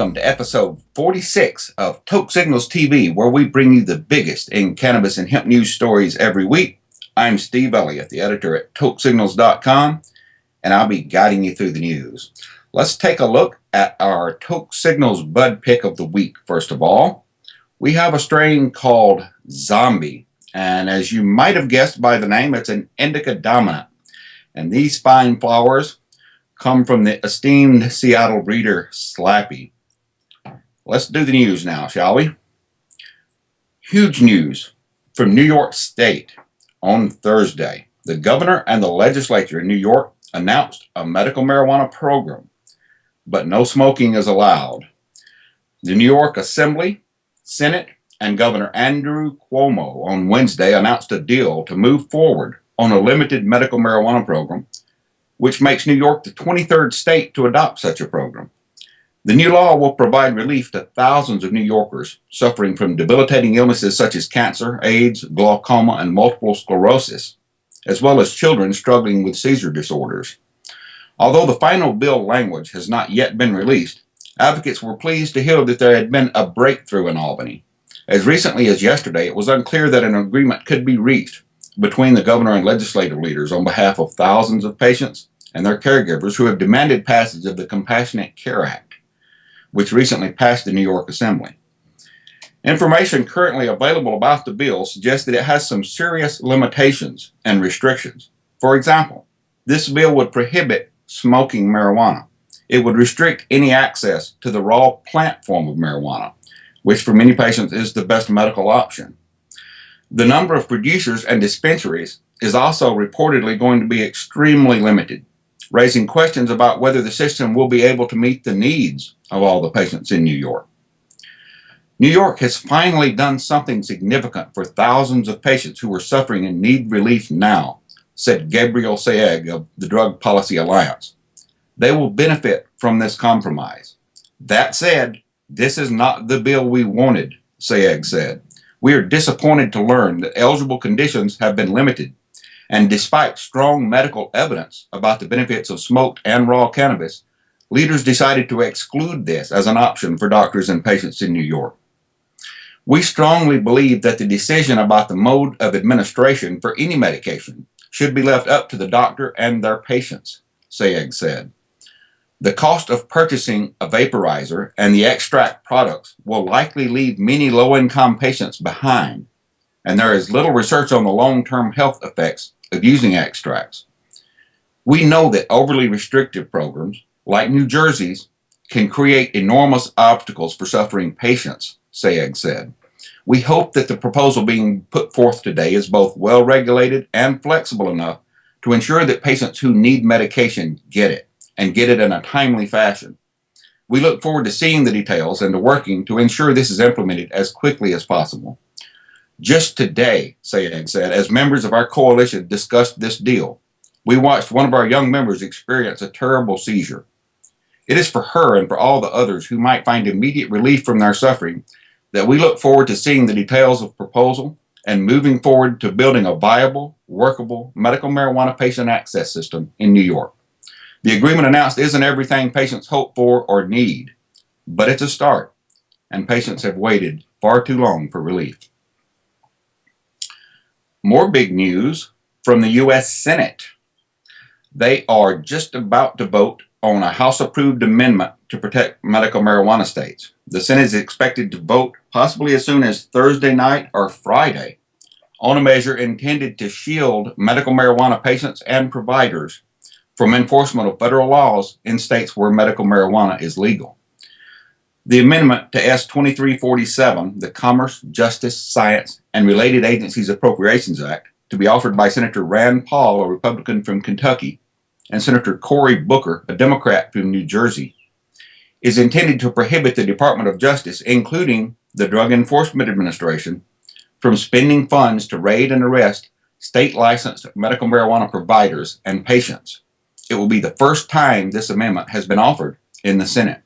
welcome to episode 46 of Toke Signals TV, where we bring you the biggest in cannabis and hemp news stories every week. I'm Steve Elliott, the editor at tokesignals.com, and I'll be guiding you through the news. Let's take a look at our Toke Signals bud pick of the week. First of all, we have a strain called Zombie, and as you might have guessed by the name, it's an indica dominant. And these fine flowers come from the esteemed Seattle breeder Slappy. Let's do the news now, shall we? Huge news from New York State on Thursday. The governor and the legislature in New York announced a medical marijuana program, but no smoking is allowed. The New York Assembly, Senate, and Governor Andrew Cuomo on Wednesday announced a deal to move forward on a limited medical marijuana program, which makes New York the 23rd state to adopt such a program. The new law will provide relief to thousands of New Yorkers suffering from debilitating illnesses such as cancer, AIDS, glaucoma, and multiple sclerosis, as well as children struggling with seizure disorders. Although the final bill language has not yet been released, advocates were pleased to hear that there had been a breakthrough in Albany. As recently as yesterday, it was unclear that an agreement could be reached between the governor and legislative leaders on behalf of thousands of patients and their caregivers who have demanded passage of the Compassionate Care Act, which recently passed the New York Assembly. Information currently available about the bill suggests that it has some serious limitations and restrictions. For example, this bill would prohibit smoking marijuana. It would restrict any access to the raw plant form of marijuana, which for many patients is the best medical option. The number of producers and dispensaries is also reportedly going to be extremely limited, raising questions about whether the system will be able to meet the needs of all the patients in New York. New York has finally done something significant for thousands of patients who are suffering and need relief now, said Gabriel Sayegh of the Drug Policy Alliance. They will benefit from this compromise. That said, this is not the bill we wanted, Sayegh said. We are disappointed to learn that eligible conditions have been limited, and despite strong medical evidence about the benefits of smoked and raw cannabis, leaders decided to exclude this as an option for doctors and patients in New York. We strongly believe that the decision about the mode of administration for any medication should be left up to the doctor and their patients, Sayegh said. The cost of purchasing a vaporizer and the extract products will likely leave many low-income patients behind, and there is little research on the long-term health effects of using extracts. We know that overly restrictive programs, like New Jersey's, can create enormous obstacles for suffering patients, Sayegh said. We hope that the proposal being put forth today is both well-regulated and flexible enough to ensure that patients who need medication get it, and get it in a timely fashion. We look forward to seeing the details and to working to ensure this is implemented as quickly as possible. Just today, Sayegh said, as members of our coalition discussed this deal, we watched one of our young members experience a terrible seizure. It is for her and for all the others who might find immediate relief from their suffering that we look forward to seeing the details of the proposal and moving forward to building a viable, workable medical marijuana patient access system in New York. The agreement announced isn't everything patients hope for or need, but it's a start, and patients have waited far too long for relief. More big news from the U.S. Senate. They are just about to vote on a House-approved amendment to protect medical marijuana states. The Senate is expected to vote possibly as soon as Thursday night or Friday on a measure intended to shield medical marijuana patients and providers from enforcement of federal laws in states where medical marijuana is legal. The amendment to S. 2347, the Commerce, Justice, Science, and Related Agencies Appropriations Act, to be offered by Senator Rand Paul, a Republican from Kentucky, and Senator Cory Booker, a Democrat from New Jersey, is intended to prohibit the Department of Justice, including the Drug Enforcement Administration, from spending funds to raid and arrest state-licensed medical marijuana providers and patients. It will be the first time this amendment has been offered in the Senate.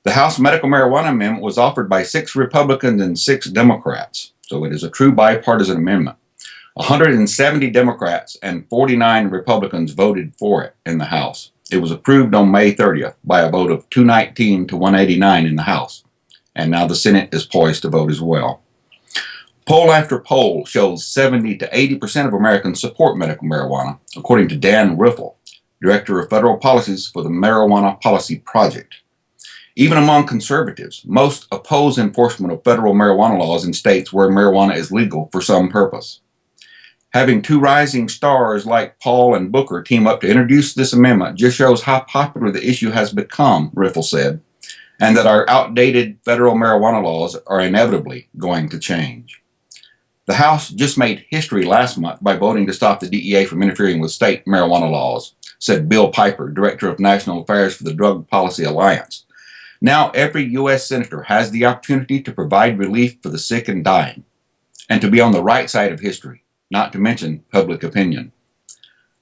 The House Medical Marijuana Amendment was offered by 6 Republicans and 6 Democrats, so it is a true bipartisan amendment. 170 Democrats and 49 Republicans voted for it in the House. It was approved on May 30th by a vote of 219 to 189 in the House, and now the Senate is poised to vote as well. Poll after poll shows 70 to 80% of Americans support medical marijuana, according to Dan Riffle, Director of Federal Policies for the Marijuana Policy Project. Even among conservatives, most oppose enforcement of federal marijuana laws in states where marijuana is legal for some purpose. Having two rising stars like Paul and Booker team up to introduce this amendment just shows how popular the issue has become, Riffle said, and that our outdated federal marijuana laws are inevitably going to change. The House just made history last month by voting to stop the DEA from interfering with state marijuana laws, said Bill Piper, Director of National Affairs for the Drug Policy Alliance. Now every U.S. senator has the opportunity to provide relief for the sick and dying, and to be on the right side of history, not to mention public opinion.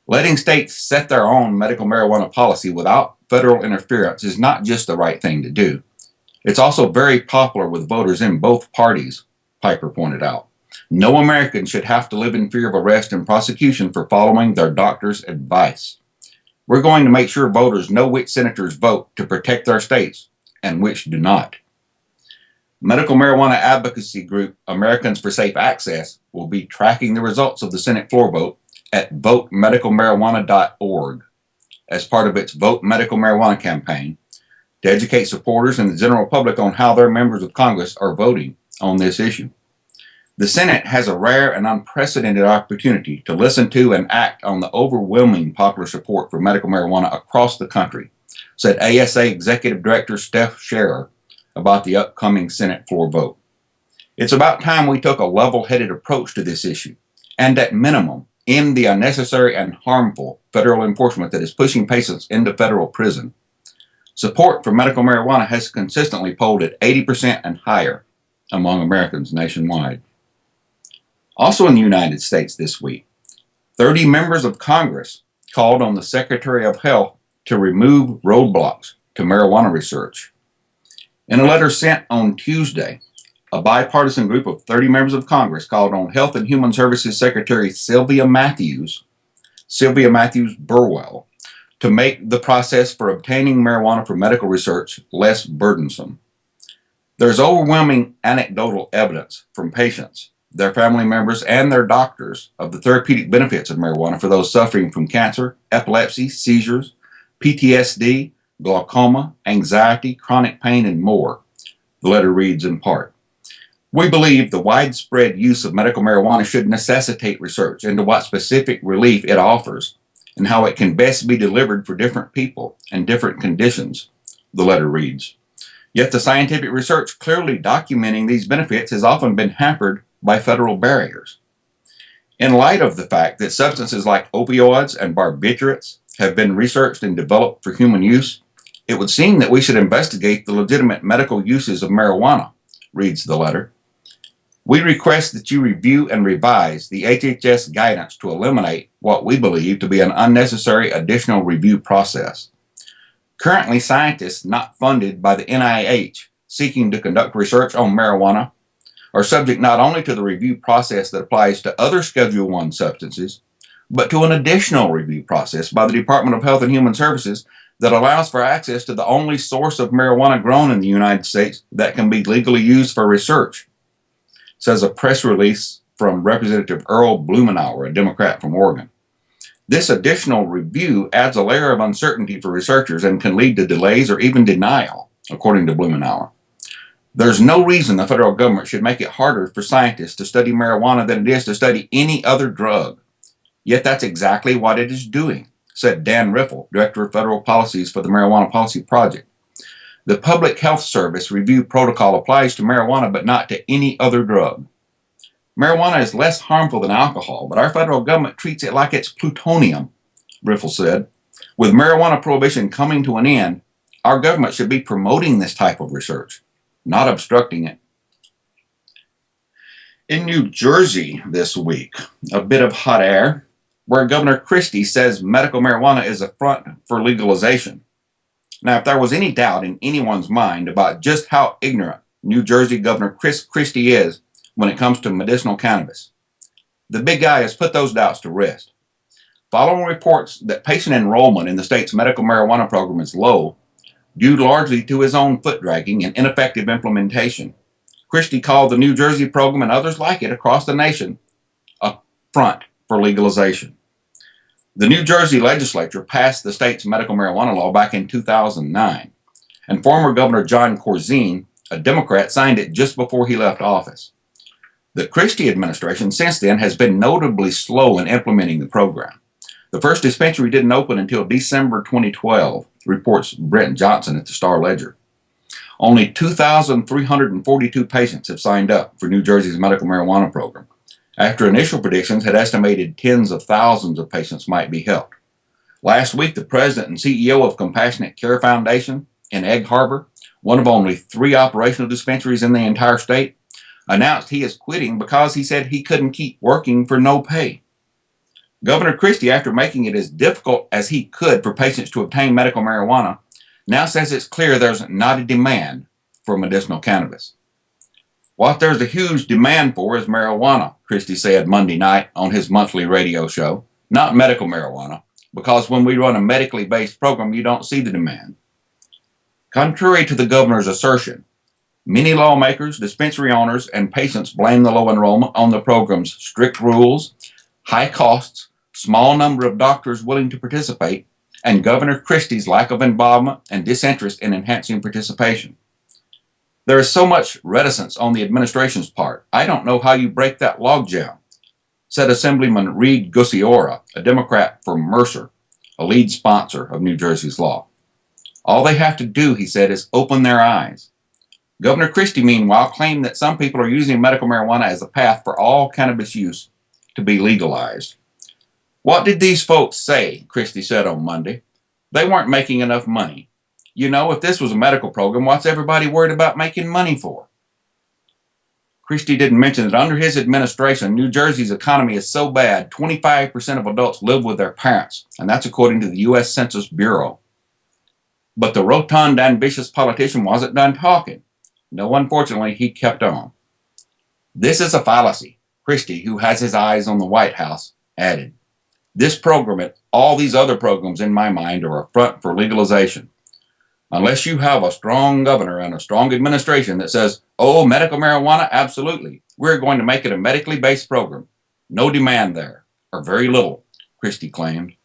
Letting states set their own medical marijuana policy without federal interference is not just the right thing to do. It's also very popular with voters in both parties, Piper pointed out. No American should have to live in fear of arrest and prosecution for following their doctor's advice. We're going to make sure voters know which senators vote to protect their states and which do not. Medical marijuana advocacy group Americans for Safe Access will be tracking the results of the Senate floor vote at votemedicalmarijuana.org as part of its Vote Medical Marijuana campaign to educate supporters and the general public on how their members of Congress are voting on this issue. The Senate has a rare and unprecedented opportunity to listen to and act on the overwhelming popular support for medical marijuana across the country, said ASA Executive Director Steph Scherer about the upcoming Senate floor vote. It's about time we took a level-headed approach to this issue, and at minimum, end the unnecessary and harmful federal enforcement that is pushing patients into federal prison. Support for medical marijuana has consistently polled at 80% and higher among Americans nationwide. Also in the United States this week, 30 members of Congress called on the Secretary of Health to remove roadblocks to marijuana research. In a letter sent on Tuesday, a bipartisan group of 30 members of Congress called on Health and Human Services Secretary Sylvia Matthews Burwell, to make the process for obtaining marijuana for medical research less burdensome. There's overwhelming anecdotal evidence from patients, their family members, and their doctors of the therapeutic benefits of marijuana for those suffering from cancer, epilepsy, seizures, PTSD, glaucoma, anxiety, chronic pain, and more. The letter reads in part, "We believe the widespread use of medical marijuana should necessitate research into what specific relief it offers and how it can best be delivered for different people and different conditions," the letter reads. Yet the scientific research clearly documenting these benefits has often been hampered by federal barriers. In light of the fact that substances like opioids and barbiturates have been researched and developed for human use, it would seem that we should investigate the legitimate medical uses of marijuana, reads the letter. We request that you review and revise the HHS guidance to eliminate what we believe to be an unnecessary additional review process. Currently, scientists not funded by the NIH seeking to conduct research on marijuana are subject not only to the review process that applies to other Schedule I substances, but to an additional review process by the Department of Health and Human Services that allows for access to the only source of marijuana grown in the United States that can be legally used for research, says a press release from Representative Earl Blumenauer, a Democrat from Oregon. This additional review adds a layer of uncertainty for researchers and can lead to delays or even denial, according to Blumenauer. There's no reason the federal government should make it harder for scientists to study marijuana than it is to study any other drug. Yet that's exactly what it is doing, said Dan Riffle, Director of Federal Policies for the Marijuana Policy Project. The Public Health Service review protocol applies to marijuana but not to any other drug. Marijuana is less harmful than alcohol, but our federal government treats it like it's plutonium, Riffle said. With marijuana prohibition coming to an end, our government should be promoting this type of research, not obstructing it. In New Jersey this week, a bit of hot air, where Governor Christie says medical marijuana is a front for legalization. Now, if there was any doubt in anyone's mind about just how ignorant New Jersey Governor Chris Christie is when it comes to medicinal cannabis, the big guy has put those doubts to rest. following reports that patient enrollment in the state's medical marijuana program is low, due largely to his own foot dragging and ineffective implementation, Christie called the New Jersey program and others like it across the nation a front for legalization. The New Jersey legislature passed the state's medical marijuana law back in 2009, and former Governor John Corzine, a Democrat, signed it just before he left office. The Christie administration since then has been notably slow in implementing the program. The first dispensary didn't open until December 2012, reports Brent Johnson at the Star-Ledger. Only 2,342 patients have signed up for New Jersey's medical marijuana program, after initial predictions had estimated tens of thousands of patients might be helped. Last week, the president and CEO of Compassionate Care Foundation in Egg Harbor, one of only 3 operational dispensaries in the entire state, announced he is quitting because he said he couldn't keep working for no pay. Governor Christie, after making it as difficult as he could for patients to obtain medical marijuana, now says it's clear there's not a demand for medicinal cannabis. What there's a huge demand for is marijuana, Christie said Monday night on his monthly radio show, not medical marijuana, because when we run a medically based program, you don't see the demand. Contrary to the governor's assertion, many lawmakers, dispensary owners, and patients blame the low enrollment on the program's strict rules, high costs, small number of doctors willing to participate, and Governor Christie's lack of involvement and disinterest in enhancing participation. There is so much reticence on the administration's part. I don't know how you break that logjam, said Assemblyman Reed Gusiora, a Democrat from Mercer, a lead sponsor of New Jersey's law. All they have to do, he said, is open their eyes. Governor Christie, meanwhile, claimed that some people are using medical marijuana as a path for all cannabis use to be legalized. What did these folks say? Christie said on Monday. They weren't making enough money. You know, if this was a medical program, what's everybody worried about making money for? Christie didn't mention that under his administration, New Jersey's economy is so bad, 25% of adults live with their parents, and that's according to the U.S. Census Bureau. But the rotund, ambitious politician wasn't done talking. No, unfortunately, he kept on. This is a fallacy, Christie, who has his eyes on the White House, added. This program and all these other programs, in my mind, are a front for legalization. Unless you have a strong governor and a strong administration that says, oh, medical marijuana, absolutely. We're going to make it a medically based program. No demand there, or very little, Christie claimed.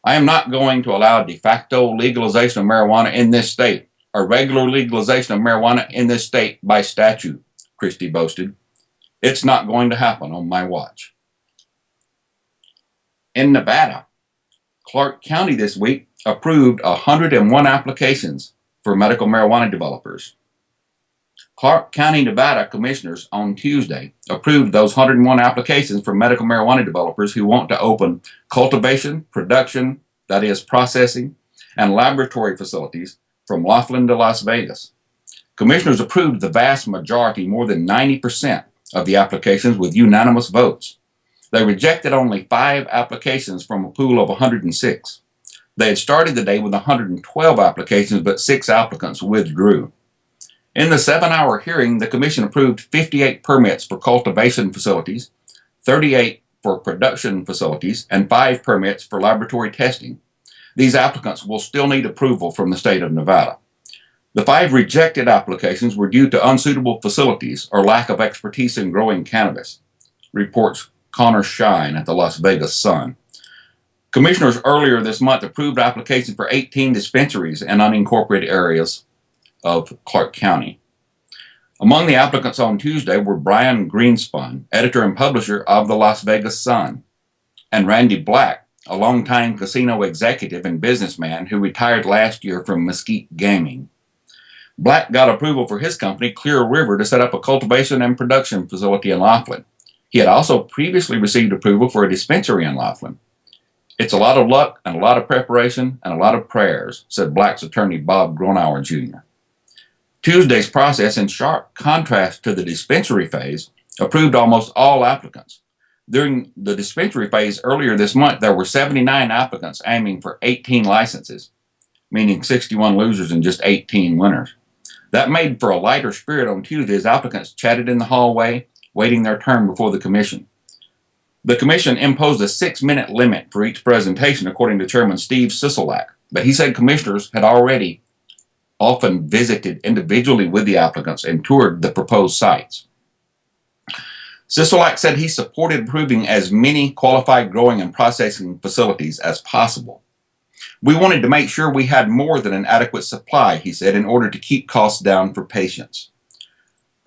I am not going to allow de facto legalization of marijuana in this state, or regular legalization of marijuana in this state by statute, Christie boasted. It's not going to happen on my watch. In Nevada, Clark County this week approved 101 applications for medical marijuana developers. Clark County, Nevada commissioners on Tuesday approved those 101 applications for medical marijuana developers who want to open cultivation, production, that is processing, and laboratory facilities from Laughlin to Las Vegas. Commissioners approved the vast majority, more than 90% of the applications with unanimous votes. They rejected only 5 applications from a pool of 106. They had started the day with 112 applications, but 6 applicants withdrew. In the 7-hour hearing, the commission approved 58 permits for cultivation facilities, 38 for production facilities, and 5 permits for laboratory testing. These applicants will still need approval from the state of Nevada. The 5 rejected applications were due to unsuitable facilities or lack of expertise in growing cannabis, reports Connor Shine at the Las Vegas Sun. Commissioners earlier this month approved applications for 18 dispensaries in unincorporated areas of Clark County. Among the applicants on Tuesday were Brian Greenspun, editor and publisher of the Las Vegas Sun, and Randy Black, a longtime casino executive and businessman who retired last year from Mesquite Gaming. Black got approval for his company, Clear River, to set up a cultivation and production facility in Laughlin. He had also previously received approval for a dispensary in Laughlin. It's a lot of luck and a lot of preparation and a lot of prayers, said Black's attorney Bob Gronauer Jr. Tuesday's process, in sharp contrast to the dispensary phase, approved almost all applicants. During the dispensary phase earlier this month, there were 79 applicants aiming for 18 licenses, meaning 61 losers and just 18 winners. That made for a lighter spirit on Tuesday as applicants chatted in the hallway, waiting their turn before the commission. The commission imposed a 6-minute limit for each presentation, according to Chairman Steve Sisolak, but he said commissioners had already often visited individually with the applicants and toured the proposed sites. Sisolak said he supported approving as many qualified growing and processing facilities as possible. We wanted to make sure we had more than an adequate supply, he said, in order to keep costs down for patients.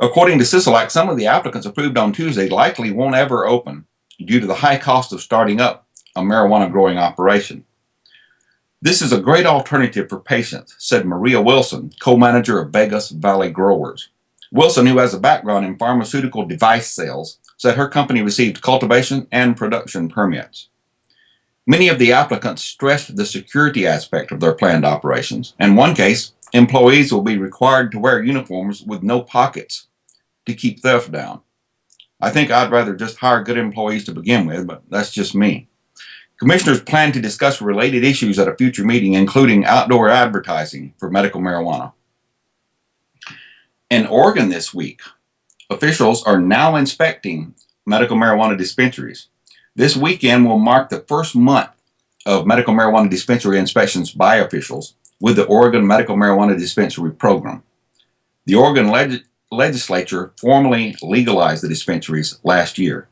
According to Sisolak, some of the applicants approved on Tuesday likely won't ever open due to the high cost of starting up a marijuana growing operation. This is a great alternative for patients, said Maria Wilson, co-manager of Vegas Valley Growers. Wilson, who has a background in pharmaceutical device sales, said her company received cultivation and production permits. Many of the applicants stressed the security aspect of their planned operations. In one case, employees will be required to wear uniforms with no pockets to keep theft down. I think I'd rather just hire good employees to begin with, but that's just me. Commissioners plan to discuss related issues at a future meeting, including outdoor advertising for medical marijuana. In Oregon this week, officials are now inspecting medical marijuana dispensaries. This weekend will mark the first month of medical marijuana dispensary inspections by officials with the Oregon Medical Marijuana Dispensary Program. The Oregon legislature formally legalized the dispensaries last year.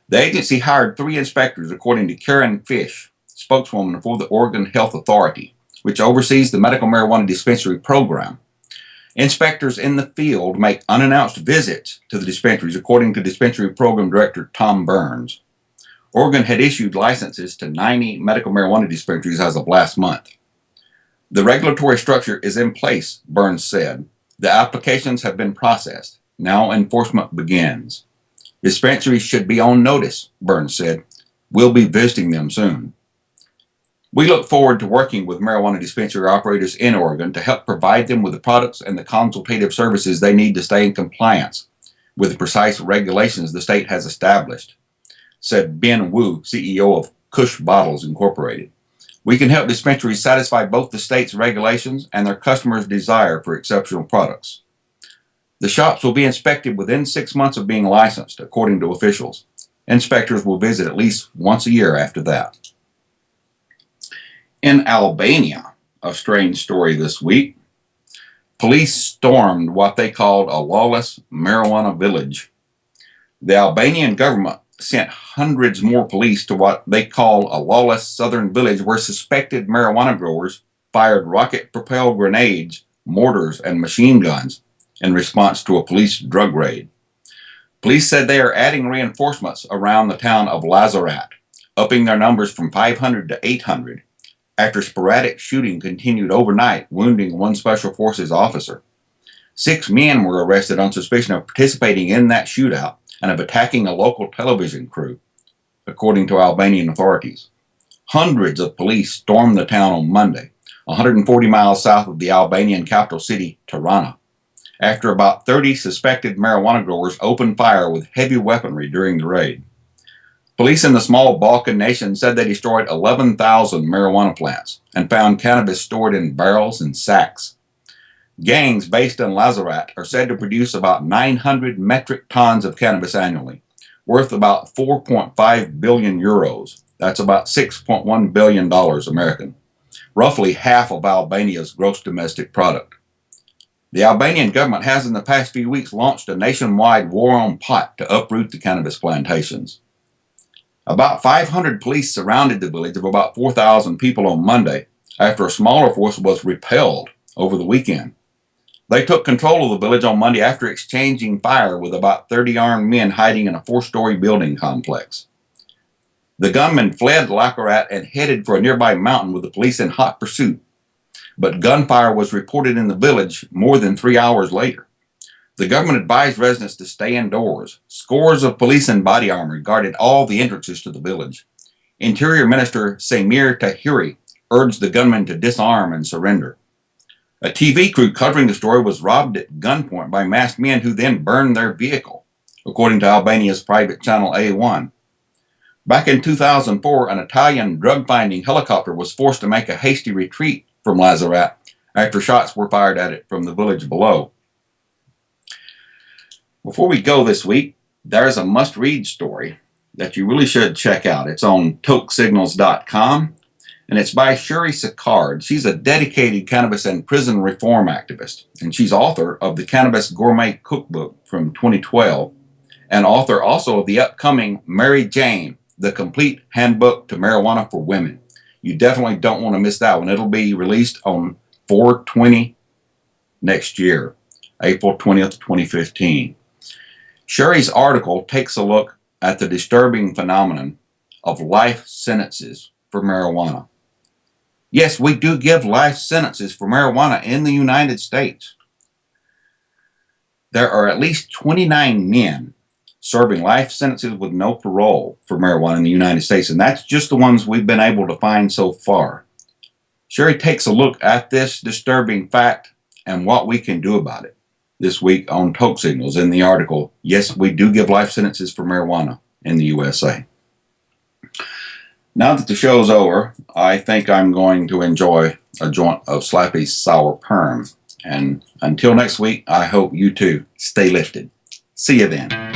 The agency hired 3 inspectors, according to Karen Fish, spokeswoman for the Oregon Health Authority, which oversees the medical marijuana dispensary program. Inspectors in the field make unannounced visits to the dispensaries, according to dispensary program director Tom Burns. Oregon had issued licenses to 90 medical marijuana dispensaries as of last month. The regulatory structure is in place, Burns said. The applications have been processed. Now enforcement begins. Dispensaries should be on notice, Burns said. We'll be visiting them soon. We look forward to working with marijuana dispensary operators in Oregon to help provide them with the products and the consultative services they need to stay in compliance with the precise regulations the state has established, said Ben Wu, CEO of Kush Bottles Incorporated. We can help dispensaries satisfy both the state's regulations and their customers' desire for exceptional products. The shops will be inspected within 6 months of being licensed, according to officials. Inspectors will visit at least once a year after that. In Albania, a strange story this week, police stormed what they called a lawless marijuana village. The Albanian government sent hundreds more police to what they call a lawless southern village where suspected marijuana growers fired rocket-propelled grenades, mortars, and machine guns in response to a police drug raid. Police said they are adding reinforcements around the town of Lazarat, upping their numbers from 500 to 800, after sporadic shooting continued overnight, wounding one Special Forces officer. 6 men were arrested on suspicion of participating in that shootout and of attacking a local television crew, according to Albanian authorities. Hundreds of police stormed the town on Monday, 140 miles south of the Albanian capital city, Tirana, after about 30 suspected marijuana growers opened fire with heavy weaponry during the raid. Police in the small Balkan nation said they destroyed 11,000 marijuana plants and found cannabis stored in barrels and sacks. Gangs based in Lazarat are said to produce about 900 metric tons of cannabis annually, worth about 4.5 billion euros. That's about $6.1 billion American, roughly half of Albania's gross domestic product. The Albanian government has in the past few weeks launched a nationwide war on pot to uproot the cannabis plantations. About 500 police surrounded the village of about 4,000 people on Monday after a smaller force was repelled over the weekend. They took control of the village on Monday after exchanging fire with about 30 armed men hiding in a 4-story building complex. The gunmen fled Lazarat and headed for a nearby mountain with the police in hot pursuit, but gunfire was reported in the village more than 3 hours later. The government advised residents to stay indoors. Scores of police in body armor guarded all the entrances to the village. Interior Minister Samir Tahiri urged the gunmen to disarm and surrender. A TV crew covering the story was robbed at gunpoint by masked men who then burned their vehicle, according to Albania's private channel A1. Back in 2004, an Italian drug-finding helicopter was forced to make a hasty retreat from Lazarat after shots were fired at it from the village below. Before we go this week, there's a must-read story that you really should check out. It's on tokesignals.com, and it's by Sherry Sicard. She's a dedicated cannabis and prison reform activist, and she's author of the Cannabis Gourmet Cookbook from 2012, and author also of the upcoming Mary Jane, the Complete Handbook to Marijuana for Women. You definitely don't want to miss that one. It'll be released on 4/20 next year, April 20th, 2015. Sherry's article takes a look at the disturbing phenomenon of life sentences for marijuana. Yes, we do give life sentences for marijuana in the United States. There are at least 29 men serving life sentences with no parole for marijuana in the United States, and that's just the ones we've been able to find so far. Sherry takes a look at this disturbing fact and what we can do about it this week on Toke Signals in the article, Yes, We Do Give Life Sentences for Marijuana in the USA. Now that the show's over, I think I'm going to enjoy a joint of Slappy's Sour Perm. And until next week, I hope you too stay lifted. See you then.